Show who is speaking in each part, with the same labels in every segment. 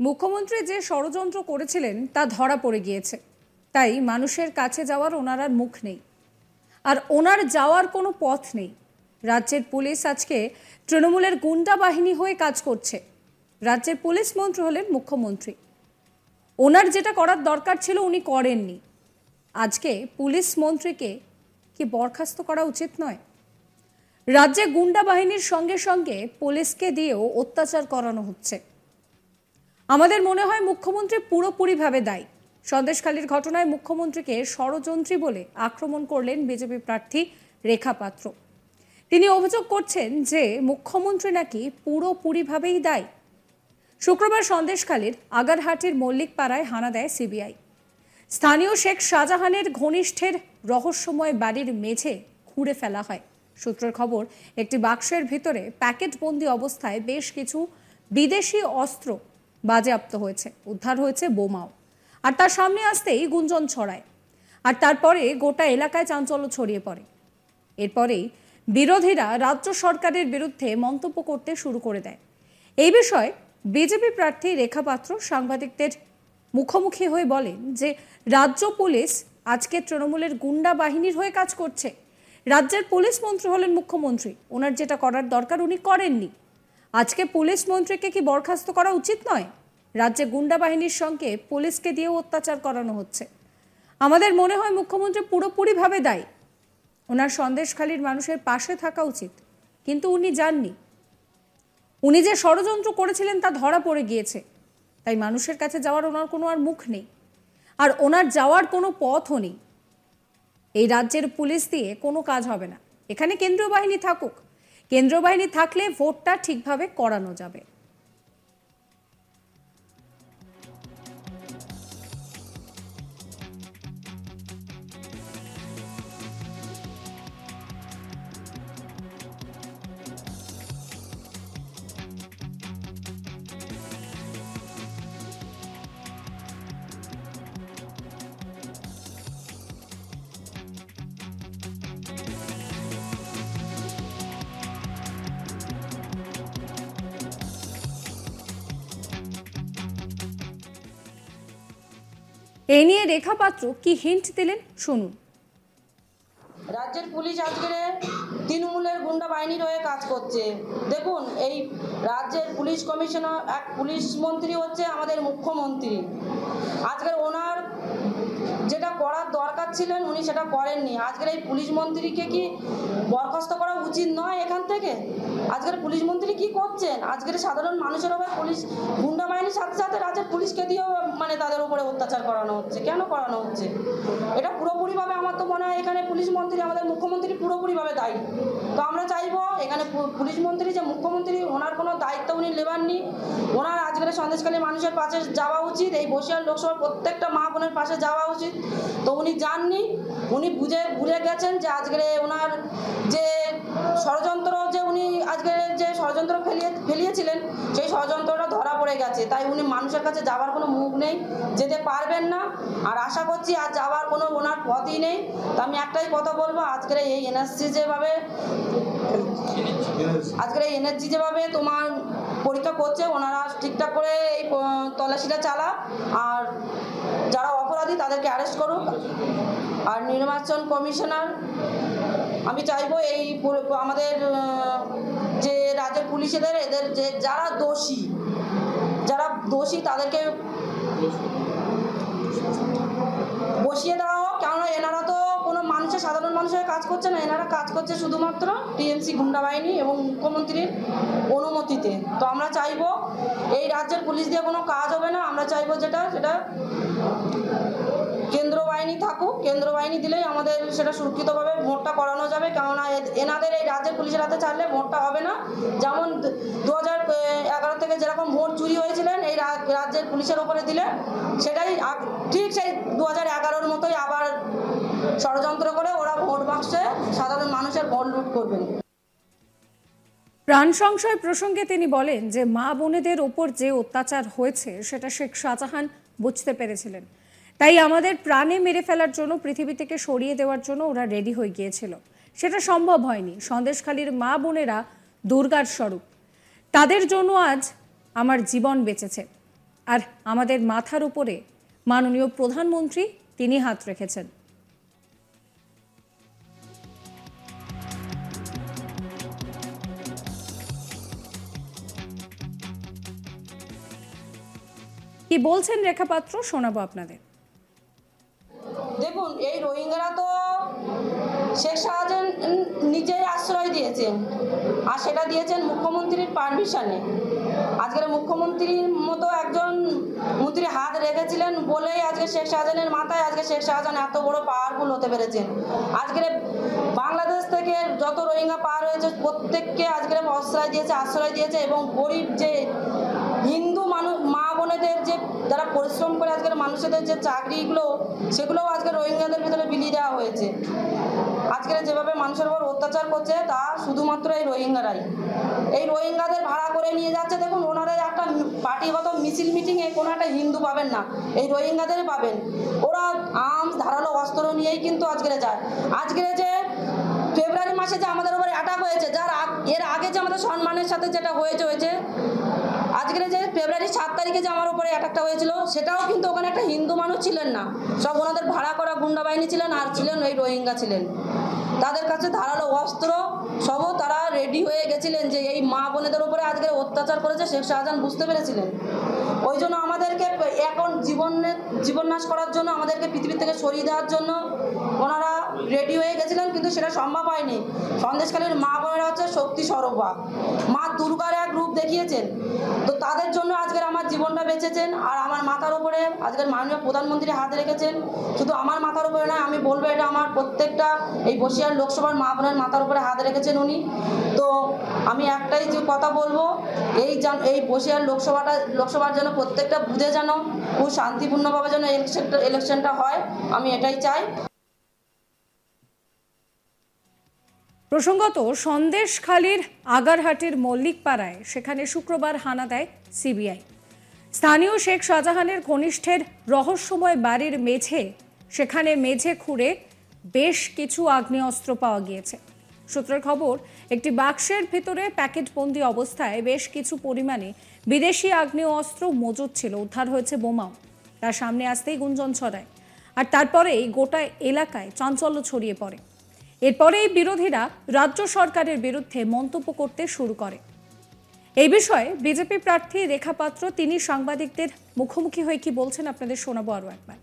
Speaker 1: মুখ্যমন্ত্রী যে ষড়যন্ত্র করেছিলেন তা ধরা পড়ে গিয়েছে, তাই মানুষের কাছে যাওয়ার ওনার আর মুখ নেই, আর ওনার যাওয়ার কোনো পথ নেই। রাজ্যের পুলিশ আজকে তৃণমূলের গুন্ডা বাহিনী হয়ে কাজ করছে। রাজ্যের পুলিশ মন্ত্রী হলেন মুখ্যমন্ত্রী, ওনার যেটা করার দরকার ছিল উনি করেননি। আজকে পুলিশ মন্ত্রীকে কি বরখাস্ত করা উচিত নয়? রাজ্যে গুন্ডা বাহিনীর সঙ্গে সঙ্গে পুলিশকে দিয়েও অত্যাচার করানো হচ্ছে। আমাদের মনে হয় মুখ্যমন্ত্রী পুরোপুরিভাবে দায়ী। সন্দেশখালীর ঘটনায় মুখ্যমন্ত্রীকে ষড়যন্ত্রী বলে আক্রমণ করলেন বিজেপি প্রার্থী রেখা পাত্র। তিনি অভিযোগ করছেন যে মুখ্যমন্ত্রী নাকি পুরোপুরিভাবেই দায়ী। শুক্রবার সন্দেশখালীর আগারহাটির মল্লিকপাড়ায় হানা দেয় সিবিআই। স্থানীয় শেখ শাহজাহানের ঘনিষ্ঠের রহস্যময় বাড়ির মেঝে খুঁড়ে ফেলা হয়। সূত্রের খবর, একটি বাক্সের ভিতরে প্যাকেটবন্দি অবস্থায় বেশ কিছু বিদেশি অস্ত্র বাজেয়াপ্ত হয়েছে, উদ্ধার হয়েছে বোমাও। আর তার সামনে আসতেই গুঞ্জন ছড়ায়, আর তারপরে গোটা এলাকায় চাঞ্চল্য ছড়িয়ে পড়ে। এরপরেই বিরোধীরা রাজ্য সরকারের বিরুদ্ধে মন্তব্য করতে শুরু করে দেয়। এই বিষয়ে বিজেপি প্রার্থী রেখা পাত্র সাংবাদিকদের মুখোমুখি হয়ে বলেন যে রাজ্য পুলিশ আজকে তৃণমূলের গুন্ডা বাহিনীর হয়ে কাজ করছে। রাজ্যের পুলিশ মন্ত্রী হলেন মুখ্যমন্ত্রী, ওনার যেটা করার দরকার উনি করেননি। আজকে পুলিশ মন্ত্রীকে কি বরখাস্ত করা উচিত নয়? রাজ্যে গুন্ডা বাহিনীর সঙ্গে পুলিশকে দিয়েও অত্যাচার করানো হচ্ছে। আমাদের মনে হয় মুখ্যমন্ত্রী পুরোপুরিভাবে দায়ী। ওনার সন্দেশখালীর মানুষের পাশে থাকা উচিত, কিন্তু উনি যাননি। উনি যে ষড়যন্ত্র করেছিলেন তা ধরা পড়ে গিয়েছে, তাই মানুষের কাছে যাওয়ার ওনার কোনো আর মুখ নেই, আর ওনার যাওয়ার কোনো পথও নেই। এই রাজ্যের পুলিশ দিয়ে কোনো কাজ হবে না। এখানে কেন্দ্রীয় বাহিনী থাকুক, কেন্দ্রীয় বাহিনী থাকলে ভোটটা ঠিকভাবে করানো যাবে। এই নিয়ে রেখা পাত্র কি হিন্ট দিলেন, শুনুন।
Speaker 2: রাজ্যের পুলিশ আজকের তৃণমূলের গুন্ডা বাহিনীর হয়ে কাজ করছে। দেখুন, এই রাজ্যের পুলিশ কমিশনার এক পুলিশ মন্ত্রী হচ্ছে আমাদের মুখ্যমন্ত্রী। আজকের ওনার যেটা করার দরকার ছিলেন উনি সেটা করেননি। আজকের এই পুলিশ মন্ত্রীকে কি বরখাস্ত করা উচিত নয় এখান থেকে? আজকের পুলিশ মন্ত্রী কি করছেন? আজকের সাধারণ মানুষের উপর পুলিশ গুন্ডা বাহিনীর সাথে সাথে রাজ্যের পুলিশকে দিয়েও তাদের উপরে অত্যাচার করানো হচ্ছে। কেন করানো হচ্ছে? এটা পুরোপুরিভাবে আমার তো মনে হয় এখানে পুলিশ মন্ত্রী আমাদের মুখ্যমন্ত্রী পুরোপুরিভাবে দায়ী। তো আমরা চাইবো এখানে পুলিশ মন্ত্রী যে মুখ্যমন্ত্রী, ওনার কোনো দায়িত্ব উনি নেবাননি। ওনার আজকের সন্দেশখালী মানুষের পাশে যাওয়া উচিত, এই বসিরহাট লোকসভার প্রত্যেকটা মা বোনের পাশে যাওয়া উচিত। তো উনি যাননি। উনি ভুলে গেছেন যে আজকের ওনার যে ষড়যন্ত্র, যে উনি আজকে যে ষড়যন্ত্র ফেলিয়েছিলেন সেই ষড়যন্ত্রটা ধরা পড়ে গেছে। তাই উনি মানুষের কাছে যাওয়ার কোনো মুখ নেই, যেতে পারবেন না। আর আশা করছি আর যাওয়ার কোনো ওনার পথই নেই। তো আমি একটাই কথা বলবো, আজকের এই এনআরসি যেভাবে তোমার পরীক্ষা করছে, ওনারা ঠিকঠাক করে এই তল্লাশিটা চালা, আর যারা অপরাধী তাদেরকে অ্যারেস্ট করুক। আর নির্বাচন কমিশনার, আমি চাইবো এই আমাদের যে রাজ্যের পুলিশেদের এদের যে যারা দোষী তাদেরকে বসিয়ে দেওয়া হোক। কেননা এনারা তো কোনো সাধারণ মানুষের কাজ করছে না, এনারা কাজ করছে শুধুমাত্র টিএমসি গুন্ডা বাহিনী এবং মুখ্যমন্ত্রীর অনুমতিতে। তো আমরা চাইবো এই রাজ্যের পুলিশ দিয়ে কোনো কাজ হবে না। আমরা চাইবো যেটা কেন্দ্র বাহিনী থাকুক, কেন্দ্র বাহিনী দিলেই আমাদের সেটা সুরক্ষিতভাবে ভোটটা করানো যাবে। কেননা এনাদের এই রাজ্যের পুলিশের হাতে ছাড়লে ভোটটা হবে না। যেমন 2011 থেকে যেরকম ভোট চুরি হয়েছিলেন এই রাজ্যের পুলিশের ওপরে দিলে সেটাই ঠিক সেই 2011-র মতোই আবার ষড়যন্ত্র করে ওরা ভোট বাক্সে সাধারণ মানুষের ভোট লুট করবেন।
Speaker 1: প্রাণ সংশয় প্রসঙ্গে তিনি বলেন যে মা বোনেদের ওপর যে অত্যাচার হয়েছে সেটা শেখ শাহজাহান বুঝতে পেরেছিলেন, তাই আমাদের প্রাণে মেরে ফেলার জন্য, পৃথিবী থেকে সরিয়ে দেওয়ার জন্য ওরা রেডি হয়ে গিয়েছিল। সেটা সম্ভব হয়নি। সন্দেশখালীর মা বোনেরা দুর্গার স্বরূপ, তাদের জন্য আজ আমার জীবন বেঁচেছে। আর আমাদের মাথার উপরে মাননীয় প্রধানমন্ত্রী তিনি হাত রেখেছেন। কি বলছেন রেখা পাত্র, শোনাবো আপনাদের।
Speaker 2: দেখুন, এই রোহিঙ্গারা তো শেখ শাহজাহান নিজেই আশ্রয় দিয়েছেন, আর সেটা দিয়েছেন মুখ্যমন্ত্রীর পারমিশনে। আজকের মুখ্যমন্ত্রীর মতো একজন মন্ত্রী হাত রেখেছিলেন বলেই আজকে শেখ শাহজাহানের মাথায় আজকে শেখ শাহজাহান এত বড় পাওয়ারফুল হতে পেরেছেন। আজকের বাংলাদেশ থেকে যত রোহিঙ্গা পার হয়েছে প্রত্যেককে আজকের আশ্রয় দিয়েছে এবং গরিব যে হিন্দু মানুষ মা বোনেদের যে যারা পরিশ্রম করে আজকের মানুষদের যে চাকরিগুলো সেগুলোও আজকে রোহিঙ্গাদের ভিতরে বিলিয়ে দেওয়া হয়েছে। আজকের যেভাবে মানুষের উপর অত্যাচার করছে তা শুধুমাত্র এই রোহিঙ্গারাই। এই রোহিঙ্গাদের ভাড়া করে নিয়ে যাচ্ছে। দেখুন, ওনারা একটা পার্টিগত মিছিল মিটিংয়ে কোনো একটা হিন্দু পাবেন না, এই রোহিঙ্গাদের পাবেন। ওরা আর্মস ধারালো অস্ত্র নিয়েই কিন্তু আজকের যায়। আজকের যে ফেব্রুয়ারি মাসে যে আমাদের উপরে অ্যাটাক হয়েছে, যার এর আগে যে আমাদের সম্মানের সাথে যেটা হয়েছে আজকের যে ফেব্রুয়ারি 7 তারিখে যে আমার উপরে অ্যাটাকটা হয়েছিল সেটাও কিন্তু ওখানে একটা হিন্দু মানুষ ছিলেন না, সব ওনাদের ভাড়া করা গুন্ডা বাহিনী ছিলেন, আর ছিলেন ওই রোহিঙ্গা ছিলেন। তাদের কাছে ধারালো অস্ত্র সবও তারা রেডি হয়ে গেছিলেন যে এই মা বোনেদের উপরে আজকে অত্যাচার করেছে শেখ শাহজাহান বুঝতে পেরেছিলেন। ওই জন্য আমাদেরকে এখন জীবননাশ করার জন্য আমাদেরকে পৃথিবী থেকে সরিয়ে দেওয়ার জন্য ওনারা রেডি হয়ে গেছিলেন, কিন্তু সেটা সম্ভব হয়নি। সন্দেশখালীর মা বোনেরা হচ্ছে শক্তি স্বরূপা, মা দুর্গার এক রূপ দেখিয়েছেন। তো তাদের জন্য আজকের আমার জীবনটা বেঁচেছেন, আর আমার মাথার উপরে আজকের মাননীয় প্রধানমন্ত্রী হাত রেখেছেন। শুধু আমার মাথার উপরে নয়, আমি বলবো এটা আমার প্রত্যেকটা এই বসিরহাট লোকসভার মা বোনের মাথার উপরে হাত রেখেছেন উনি। তো আমি একটাই যে কথা বলবো, এই বসিরহাট লোকসভার জন্য প্রত্যেকটা বুথে যেন খুব শান্তিপূর্ণভাবে যেন ইলেকশনটা হয়, আমি এটাই চাই।
Speaker 1: প্রসঙ্গত, সন্দেশখালীর আগারহাটের মল্লিকপাড়ায় সেখানে শুক্রবার হানা দেয় সিবিআই। স্থানীয় শেখ শাহজাহানের ঘনিষ্ঠের রহস্যময় বাড়ির সেখানে মেঝে খুঁড়ে বেশ কিছু আগ্নেয়াস্ত্র পাওয়া গিয়েছে। সূত্রের খবর, একটি বাক্সের ভেতরে প্যাকেটবন্দি অবস্থায় বেশ কিছু পরিমাণে বিদেশি আগ্নেয়াস্ত্র মজুদ ছিল। উদ্ধার হয়েছে বোমাও। তার সামনে আসতেই গুঞ্জন ছড়ায়, আর তারপরেই গোটা এলাকায় চাঞ্চল্য ছড়িয়ে পড়ে। এরপরেই বিরোধীরা রাজ্য সরকারের বিরুদ্ধে মন্তব্য করতে শুরু করে। এই বিষয়ে বিজেপি প্রার্থী রেখা পাত্র তিনি সাংবাদিকদের মুখোমুখি হয়ে কি বলছেন আপনাদের শোনাবো আরো একবার।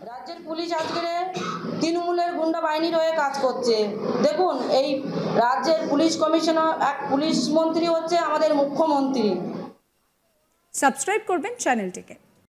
Speaker 2: রাজ্যের পুলিশ আজকের তৃণমূলের গুন্ডা বাহিনীর হয়ে কাজ করছে। দেখুন, এই রাজ্যের পুলিশ কমিশনার এক পুলিশ মন্ত্রী হচ্ছে আমাদের মুখ্যমন্ত্রী।
Speaker 1: সাবস্ক্রাইব করবেন চ্যানেলটিকে।